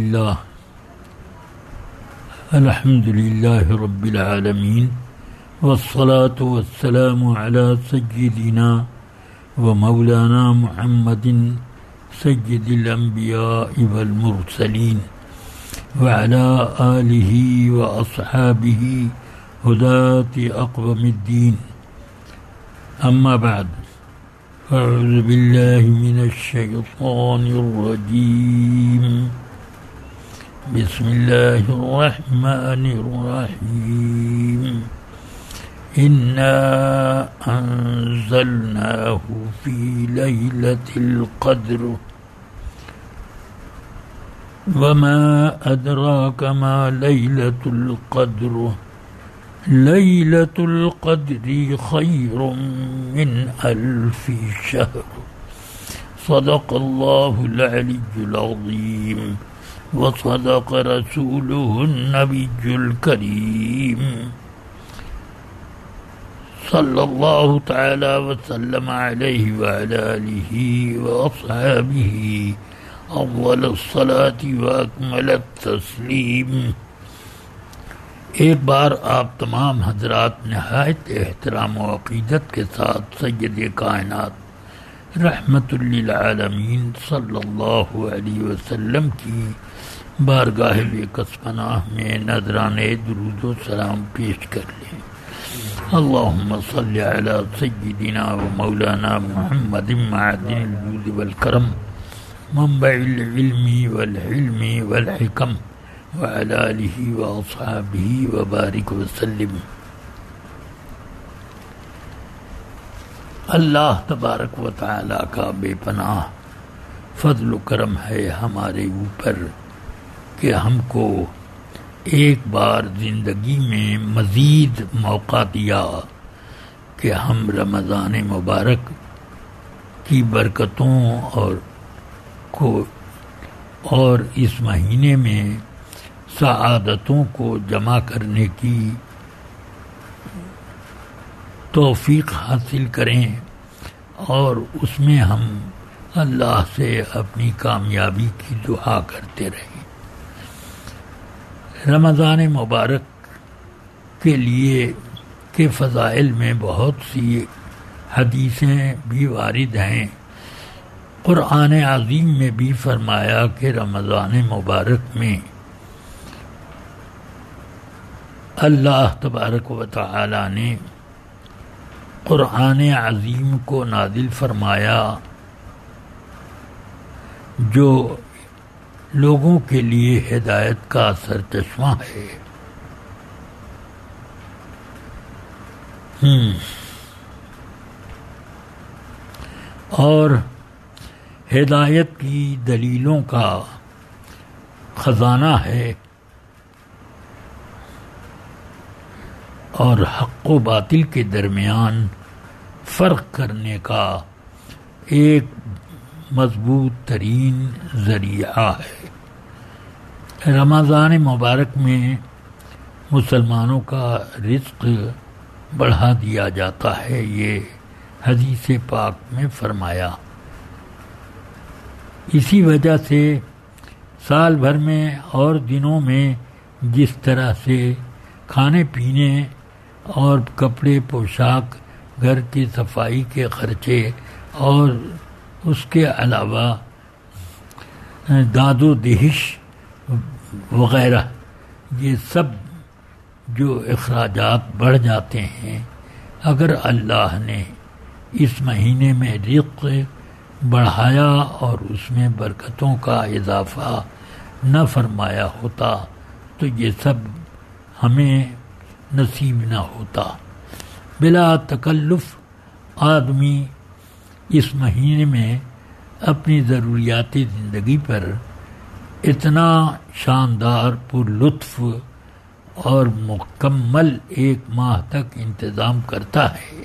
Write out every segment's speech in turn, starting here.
اللہ الحمد للہ رب العالمین والصلاة والسلام علی سیدنا و مولانا محمد سید الانبیاء والمرسلین وعلى آلہ واصحابہ ہداة اقوام الدین اما بعد اعوذ باللہ من الشیطان الرجیم بسم اللہ الرحمن الرحیم انا انزلناہ فی لیلۃ القدر وما ادراک ما لیلۃ القدر لیلۃ القدر خیر من الف شہر صدق اللہ العلی العظیم وصدق رسوله النبی الکریم صلی اللہ تعالی وسلم علیہ وعلی آلہ واصحابہ اول الصلاة واکمل التسلیم۔ ایک بار آپ تمام حضرات نہایت احترام و عقیدت کے ساتھ سید کائنات رحمت للعالمین صلی اللہ علیہ وسلم کی بارگاہ بیکس پناہ میں نذرانے درود و سلام پیش کر لیں۔ اللہم صلی علی سیدنا و مولانا محمد معدن الجود والکرم منبع العلم والحلم والحکم وعلی آلہ واصحابہ وبارک وسلم۔ اللہ تبارک و تعالی کا بے پناہ فضل و کرم ہے ہمارے اوپر کہ ہم کو ایک بار زندگی میں مزید موقع دیا کہ ہم رمضان مبارک کی برکتوں اور اس مہینے میں سعادتوں کو جمع کرنے کی توفیق حاصل کریں اور اس میں ہم اللہ سے اپنی کامیابی کی دعا کرتے رہیں۔ رمضان مبارک کے لیے کے فضائل میں بہت سی حدیثیں بھی وارد ہیں۔ قرآن عظیم میں بھی فرمایا کہ رمضان مبارک میں اللہ تبارک و تعالی نے قرآن عظیم کو نازل فرمایا جو لوگوں کے لیے ہدایت کا سرچشمہ ہے۔ اور ہدایت کی دلیلوں کا خزانہ ہے اور حق و باطل کے درمیان فرق کرنے کا ایک مضبوط ترین ذریعہ ہے۔ رمضان مبارک میں مسلمانوں کا رزق بڑھا دیا جاتا ہے، یہ حدیث پاک میں فرمایا۔ اسی وجہ سے سال بھر میں اور دنوں میں جس طرح سے کھانے پینے اور کپڑے پوشاک گھر کی صفائی کے خرچے اور اس کے علاوہ داد و دہش وغیرہ یہ سب جو اخراجات بڑھ جاتے ہیں، اگر اللہ نے اس مہینے میں رزق بڑھایا اور اس میں برکتوں کا اضافہ نہ فرمایا ہوتا تو یہ سب ہمیں نصیب نہ ہوتا۔ بلا تکلف آدمی اس مہینے میں اپنی ضروریات زندگی پر اتنا شاندار پر لطف اور مکمل ایک ماہ تک انتظام کرتا ہے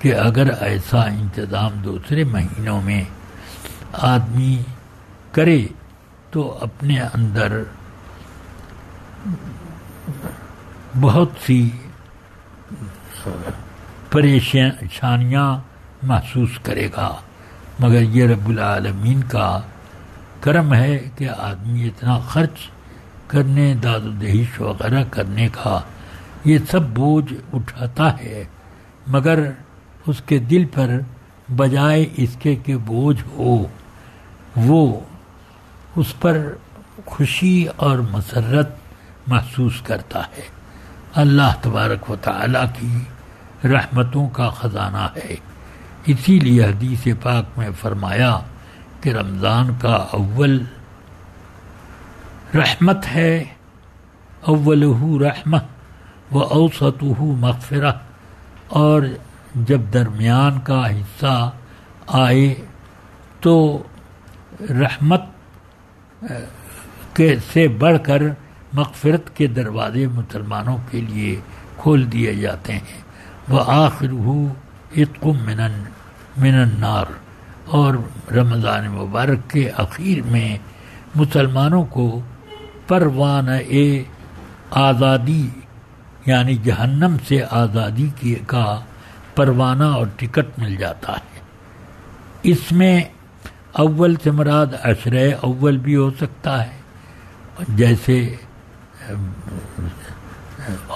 کہ اگر ایسا انتظام دوسرے مہینوں میں آدمی کرے تو اپنے اندر بہت سی پریشانیاں محسوس کرے گا، مگر یہ رب العالمین کا کرم ہے کہ آدمی اتنا خرچ کرنے، داد و دہیش وغیرہ کرنے کا یہ سب بوجھ اٹھاتا ہے، مگر اس کے دل پر بجائے اس کے کہ بوجھ ہو، وہ اس پر خوشی اور مسرت محسوس کرتا ہے۔ اللہ تبارک و تعالیٰ کی رحمتوں کا خزانہ ہے۔ اسی لیے حدیث پاک میں فرمایا کہ رمضان کا اول رحمت ہے، اولہ رحمہ و اوسطہ مغفرہ، اور جب درمیان کا حصہ آئے تو رحمت کے سے بڑھ کر مغفرت کے دروازے مسلمانوں کے لیے کھول دیے جاتے ہیں۔ وآخرہ عتق من النار، اور رمضان مبارک کے اخیر میں مسلمانوں کو پروانہ آزادی یعنی جہنم سے آزادی کا پروانہ اور ٹکٹ مل جاتا ہے۔ اس میں اول سے مراد عشرہ اول بھی ہو سکتا ہے، جیسے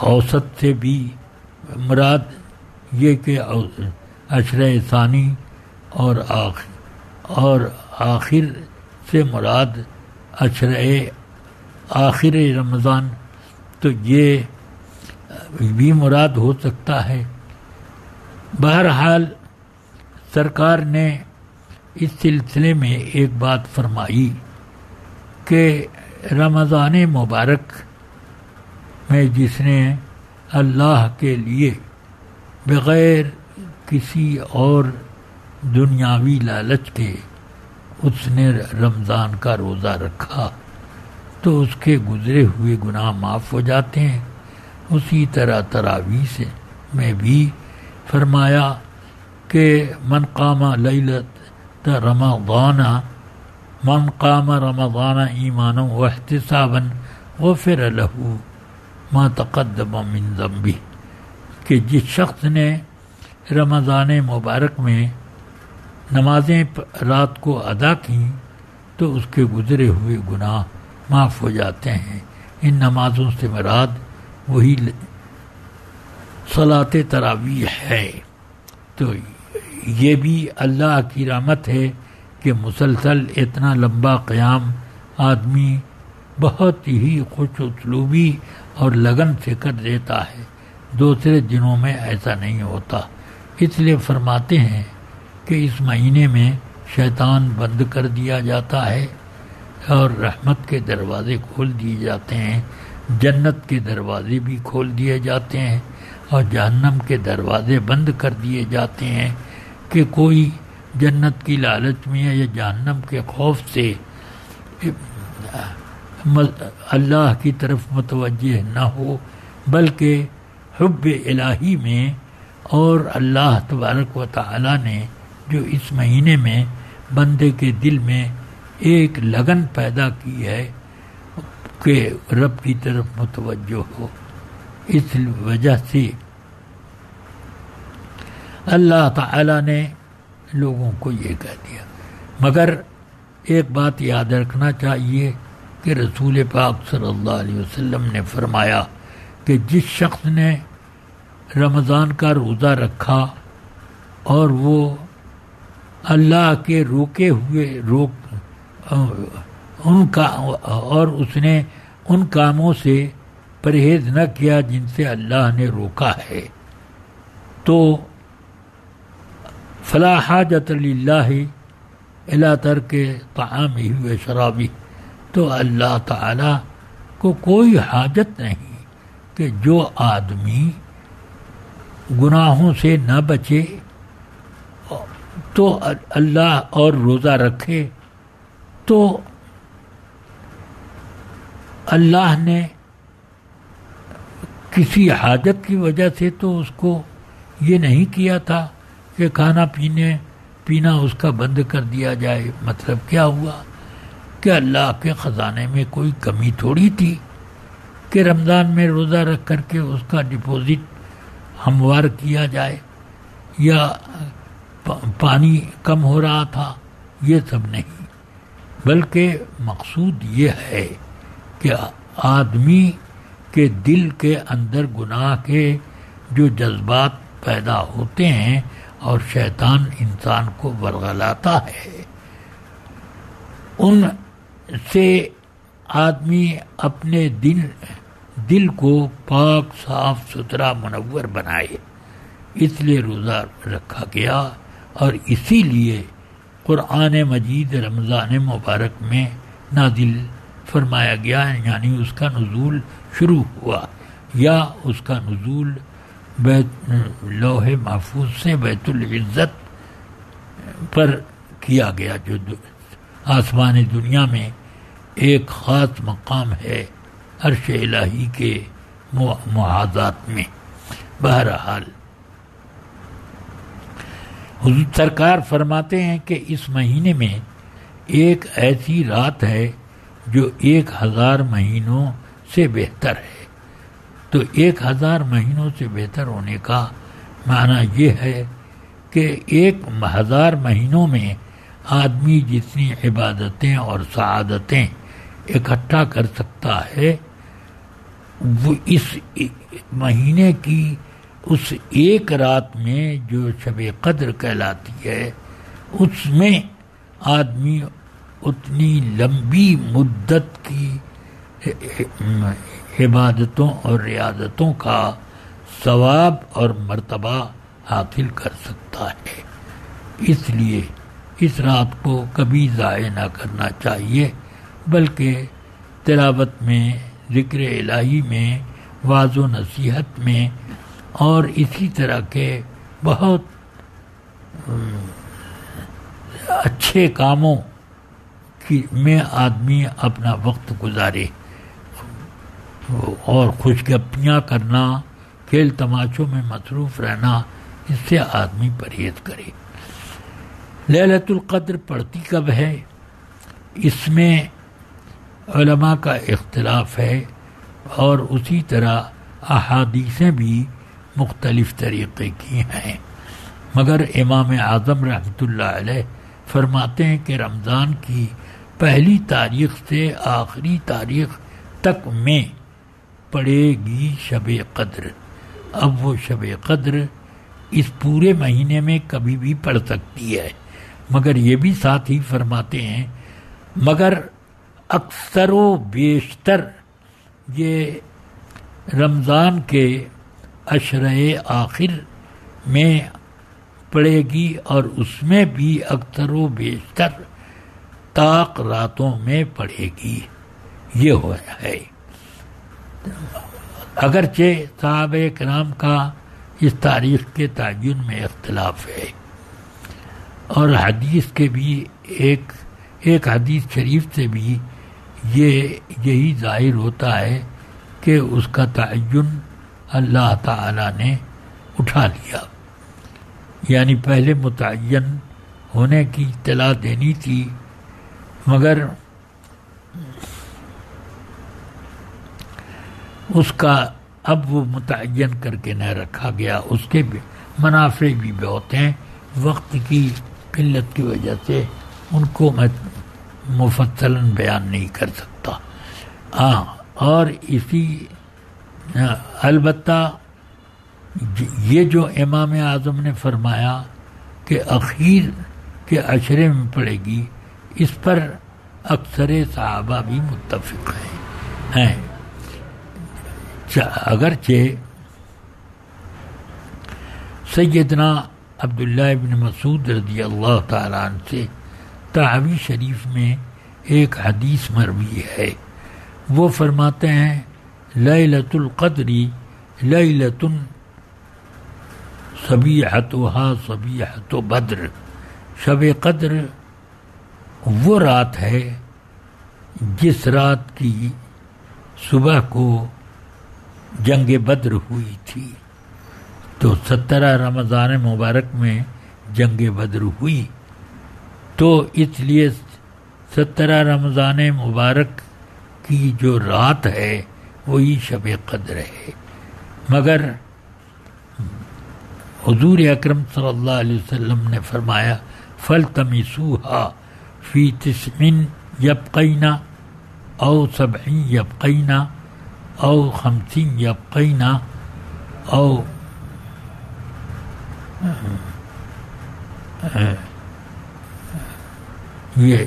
اوسط سے بھی مراد یہ کہ عشرہ ثانی، اور آخر سے مراد عشرہ آخر رمضان، تو یہ بھی مراد ہو سکتا ہے۔ بہرحال سرکار نے اس سلسلے میں ایک بات فرمائی کہ رمضان مبارک میں جس نے اللہ کے لیے بغیر کسی اور دنیاوی لالچ کے اس نے رمضان کا روزہ رکھا تو اس کے گزرے ہوئے گناہ معاف ہو جاتے ہیں۔ اسی طرح تراویح سے میں بھی فرمایا کہ من قام لیلۃ رمضان ایمانا واحتسابا غفر له ما تقدم من ذنبہ، کہ جس شخص نے رمضان مبارک میں نمازیں رات کو ادا کیں تو اس کے گزرے ہوئے گناہ معاف ہو جاتے ہیں۔ ان نمازوں سے مراد وہی صلاۃ تراویح ہے۔ تو یہ بھی اللہ کی رحمت ہے کہ مسلسل اتنا لمبا قیام آدمی بہت ہی خوش اسلوبی اور لگن سے کر دیتا ہے، دوسرے دنوں میں ایسا نہیں ہوتا۔ اس لیے فرماتے ہیں کہ اس مہینے میں شیطان بند کر دیا جاتا ہے اور رحمت کے دروازے کھول دیے جاتے ہیں، جنت کے دروازے بھی کھول دیے جاتے ہیں، اور جہنم کے دروازے بند کر دیے جاتے ہیں کہ کوئی جنت کی لالچ میں یا جہنم کے خوف سے اللہ کی طرف متوجہ نہ ہو، بلکہ حب الہی میں، اور اللہ تبارک و تعالی نے جو اس مہینے میں بندے کے دل میں ایک لگن پیدا کی ہے کہ رب کی طرف متوجہ ہو، اس وجہ سے اللہ تعالی نے لوگوں کو یہ کہہ دیا۔ مگر ایک بات یاد رکھنا چاہیے کہ رسول پاک صلی اللہ علیہ وسلم نے فرمایا کہ جس شخص نے رمضان کا روزہ رکھا اور وہ اللہ کے روکے ہوئے اور اس نے ان کاموں سے پرہیز نہ کیا جن سے اللہ نے روکا ہے، تو فلا حاجت للہ الی ترک طعامہ و شرابہ، تو اللہ تعالی کو کوئی حاجت نہیں کہ جو آدمی گناہوں سے نہ بچے تو اللہ اور روزہ رکھے، تو اللہ نے کسی حاجت کی وجہ سے تو اس کو یہ نہیں کیا تھا کہ کھانا پینا اس کا بند کر دیا جائے۔ مطلب کیا ہوا کہ اللہ کے خزانے میں کوئی کمی تھوڑی تھی کہ رمضان میں روزہ رکھ کر کے اس کا ڈپوزٹ ہموار کیا جائے، یا پانی کم ہو رہا تھا، یہ سب نہیں۔ بلکہ مقصود یہ ہے کہ آدمی کے دل کے اندر گناہ کے جو جذبات پیدا ہوتے ہیں اور شیطان انسان کو ورغلاتا ہے، ان سے آدمی اپنے دل کو پاک صاف ستھرا منور بنائے، اس لیے روزہ رکھا گیا، اور اسی لیے قرآن مجید رمضان مبارک میں نازل فرمایا گیا، یعنی اس کا نزول شروع ہوا، یا اس کا نزول لوح محفوظ سے بیت العزت پر کیا گیا، جو آسمان دنیا میں ایک خاص مقام ہے عرش الہی کے محاذات میں۔ بہرحال حضور سرکار فرماتے ہیں کہ اس مہینے میں ایک ایسی رات ہے جو 1000 مہینوں سے بہتر ہے۔ تو 1000 مہینوں سے بہتر ہونے کا معنی یہ ہے کہ 1000 مہینوں میں آدمی جتنی عبادتیں اور سعادتیں اکٹھا کر سکتا ہے، وہ اس مہینے کی اس ایک رات میں جو شب قدر کہلاتی ہے، اس میں آدمی اتنی لمبی مدت کی عبادتوں اور ریاضتوں کا ثواب اور مرتبہ حاصل کر سکتا ہے۔ اس لیے اس رات کو کبھی ضائع نہ کرنا چاہیے، بلکہ تلاوت میں، ذکر الہی میں، وعظ و نصیحت میں اور اسی طرح کے بہت اچھے کاموں میں آدمی اپنا وقت گزارے، اور خوش گپیاں کرنا، کھیل تماشوں میں مصروف رہنا، اس سے آدمی پرہیز کرے۔ لیلۃ القدر پڑتی کب ہے؟ اس میں علماء کا اختلاف ہے، اور اسی طرح احادیثیں بھی مختلف طریقے کی ہیں، مگر امام اعظم رحمۃ اللہ علیہ فرماتے ہیں کہ رمضان کی پہلی تاریخ سے آخری تاریخ تک میں پڑے گی شب قدر۔ اب وہ شب قدر اس پورے مہینے میں کبھی بھی پڑ سکتی ہے، مگر یہ بھی ساتھ ہی فرماتے ہیں مگر اکثر و بیشتر یہ رمضان کے عشرۂ آخر میں پڑے گی، اور اس میں بھی اکثر و بیشتر طاق راتوں میں پڑے گی۔ یہ ہوا ہے، اگرچہ صحابہ کرام کا اس تاریخ کے تعین میں اختلاف ہے، اور حدیث کے بھی ایک حدیث شریف سے بھی یہی ظاہر ہوتا ہے کہ اس کا تعین اللہ تعالی نے اٹھا لیا، یعنی پہلے متعین ہونے کی اطلاع دینی تھی، مگر اس کا اب وہ متعین کر کے نہ رکھا گیا۔ اس کے منافع بھی بہت ہیں، وقت کی قلت کی وجہ سے ان کو میں مفصلاً بیان نہیں کر سکتا۔ اور اسی البتہ یہ جو امام اعظم نے فرمایا کہ اخیر کے عشرے میں پڑے گی، اس پر اکثر صحابہ بھی متفق ہیں، اگرچہ سیدنا عبداللہ ابن مسعود رضی اللہ تعالیٰ عنہ سے طحاوی شریف میں ایک حدیث مروی ہے، وہ فرماتے ہیں لیلۃ القدر لیلۃ صبیحتها صبیحۃ بدر، شب قدر وہ رات ہے جس رات کی صبح کو جنگ بدر ہوئی تھی۔ تو 17 رمضان مبارک میں جنگ بدر ہوئی، تو اس لیے 17 رمضان مبارک کی جو رات ہے وہی شب قدر ہے، مگر حضور اکرم صلی اللہ علیہ وسلم نے فرمایا فَالْتَمِسُوهَا فِي 9 یبقین او 70 یبقین او 50 یبقین او یہ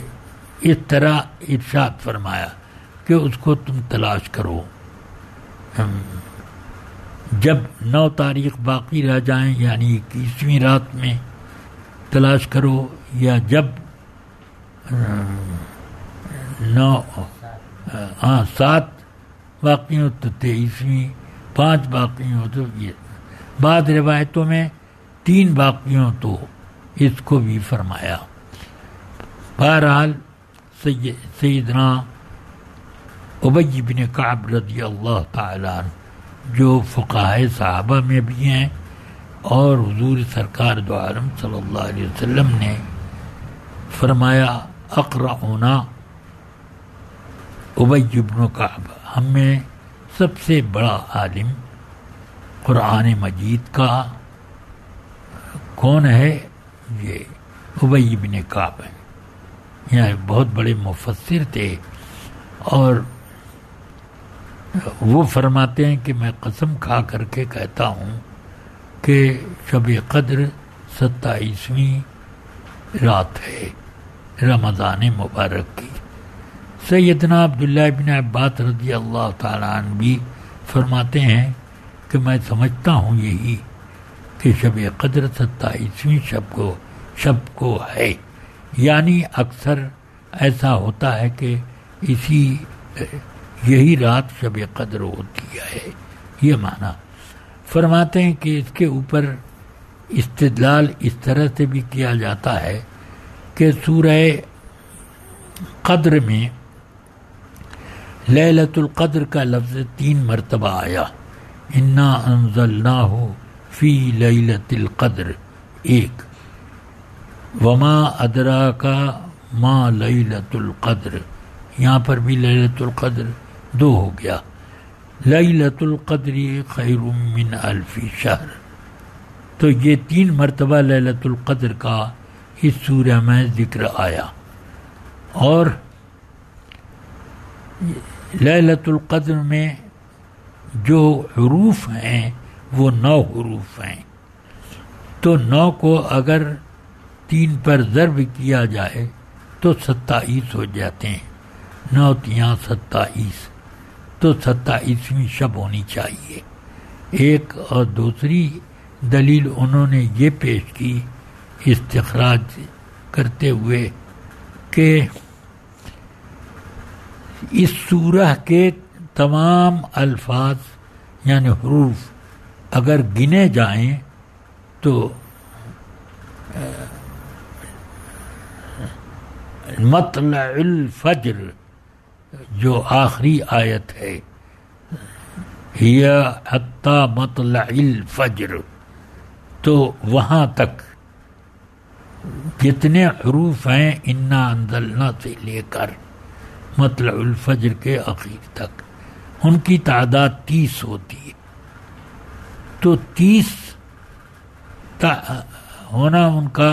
اس طرح ارشاد فرمایا کہ اس کو تم تلاش کرو. جب 9 تاریخ باقی رہ جائیں یعنی 21ویں رات میں تلاش کرو، یا جب 7 باقی ہو تو 23ویں، 5 باقی ہو تو یہ، بعض روایتوں میں 3 باقی ہوں تو اس کو بھی فرمایا. بہرحال سیدنا ابی بن کعب رضی اللہ تعالی عنہ جو فقہائے صحابہ میں بھی ہیں، اور حضور سرکار دو عالم صلی اللہ علیہ وسلم نے فرمایا اقرؤنا ابی بن کعب، ہم میں سب سے بڑا عالم قرآن مجید کا کون ہے؟ یہ ابی بن کعب ہے. یہ بہت بڑے مفسر تھے، اور وہ فرماتے ہیں کہ میں قسم کھا کر کے کہتا ہوں کہ شب قدر 27ویں رات ہے رمضان مبارک کی. سیدنا عبداللہ بن عباس رضی اللہ تعالیٰ عنہ بھی فرماتے ہیں کہ میں سمجھتا ہوں یہی کہ شب قدر 27ویں شب کو ہے، یعنی اکثر ایسا ہوتا ہے کہ یہی رات شب قدر ہوتی ہے. یہ معنی فرماتے ہیں کہ اس کے اوپر استدلال اس طرح سے بھی کیا جاتا ہے کہ سورہ قدر میں لیلۃ القدر کا لفظ 3 مرتبہ آیا. انا انزلناہ فی لیلۃ القدر 1، وما ادراک ما لیلۃ القدر، یہاں پر بھی لیلۃ القدر 2 ہو گیا. لیلۃ القدر خیر من 1000 شہر، تو یہ 3 مرتبہ لیلۃ القدر کا اس سورہ میں ذکر آیا. اور لیلۃ القدر میں جو حروف ہیں وہ 9 حروف ہیں، تو 9 کو اگر 3 پر ضرب کیا جائے تو 27 ہو جاتے ہیں. 9 تیاں 27، تو 27ویں شب ہونی چاہیے. ایک اور دوسری دلیل انہوں نے یہ پیش کی استخراج کرتے ہوئے کہ اس سورہ کے تمام الفاظ یعنی حروف اگر گنے جائیں تو مطلع الفجر جو آخری آیت ہے، ہی حتی مطلع الفجر، تو وہاں تک جتنے حروف ہیں انا انزلنا سے لے کر مطلع الفجر کے اخیر تک، ان کی تعداد 30 ہوتی ہے. تو 30 ہونا ان کا،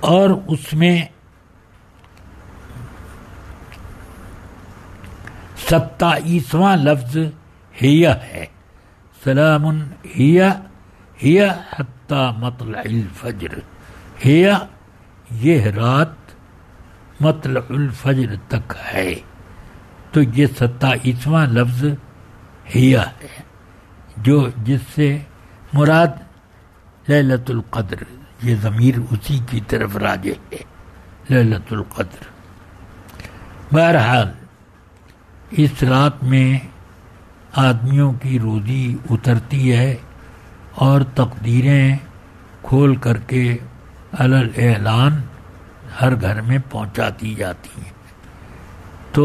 اور اس میں 27واں لفظ ہی ہے. سلام ہی حتی مطلع الفجر، ہی یہ رات مطلع الفجر تک ہے. تو یہ 27واں لفظ ہی ہے جس سے مراد لیلۃ القدر، یہ ضمیر اسی کی طرف راجع ہے، لیلۃ القدر. بہرحال اس رات میں آدمیوں کی روزی اترتی ہے اور تقدیریں کھول کر کے علی الاعلان ہر گھر میں پہنچا دی جاتی ہیں. تو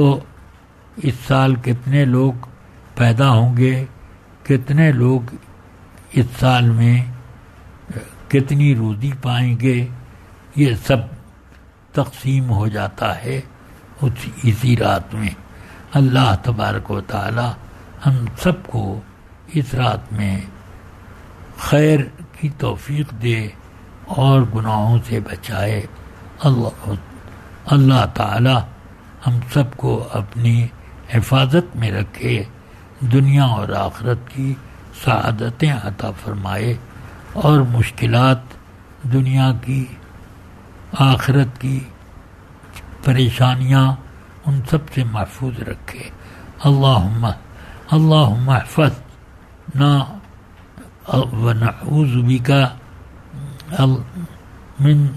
اس سال کتنے لوگ پیدا ہوں گے، کتنے لوگ اس سال میں کتنی روزی پائیں گے، یہ سب تقسیم ہو جاتا ہے اسی رات میں. اللہ تبارک و تعالی ہم سب کو اس رات میں خیر کی توفیق دے اور گناہوں سے بچائے. اللہ تعالی ہم سب کو اپنی حفاظت میں رکھے، دنیا اور آخرت کی سعادتیں عطا فرمائے، اور مشکلات دنیا کی آخرت کی پریشانیاں ان سب سے محفوظ رکھے۔ اللہم احفظنا ونعوذ بک من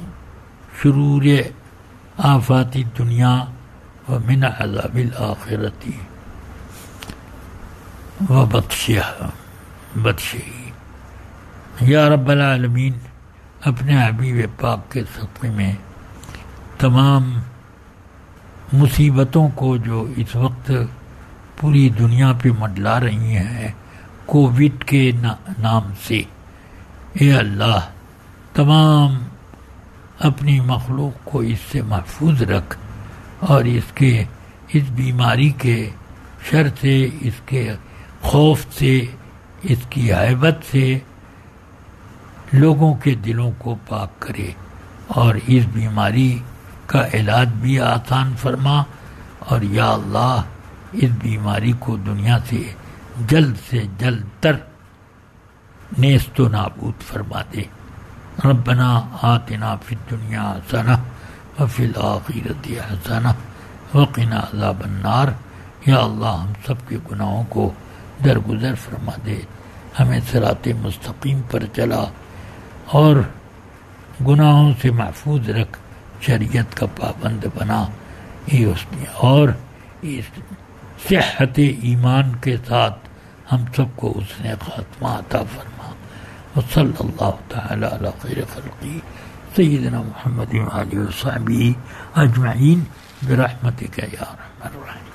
شرور آفات الدنیا ومن عذاب الآخرت وبطشہ۔ یا رب العالمین، اپنے حبیب پاک کے صدقے میں تمام مصیبتوں کو جو اس وقت پوری دنیا پہ منڈلا رہی ہیں کووڈ کے نام سے، اے اللہ تمام اپنی مخلوق کو اس سے محفوظ رکھ، اور اس بیماری کے شر سے، اس کے خوف سے، اس کی ہیبت سے لوگوں کے دلوں کو پاک کرے، اور اس بیماری کا علاج بھی آسان فرما، اور یا اللہ اس بیماری کو دنیا سے جلد تر نیست و نابود فرما دے۔ ربنا آتنا فی الدنیا حسنہ وفی الآخرۃ حسنہ وقنا عذاب النار۔ یا اللہ ہم سب کے گناہوں کو درگزر فرما دے، ہمیں صراط مستقیم پر چلا اور گناہوں سے محفوظ رکھ، شریعت کا پابند بنا، اور اس صحت ایمان کے ساتھ ہم سب کو اس نے خاتمہ عطا فرما۔ وصلی اللہ تعالی علی خیر خلقہ سیدنا محمد وآلہ وصحبہ اجمعین برحمتک یا ارحم الراحمین۔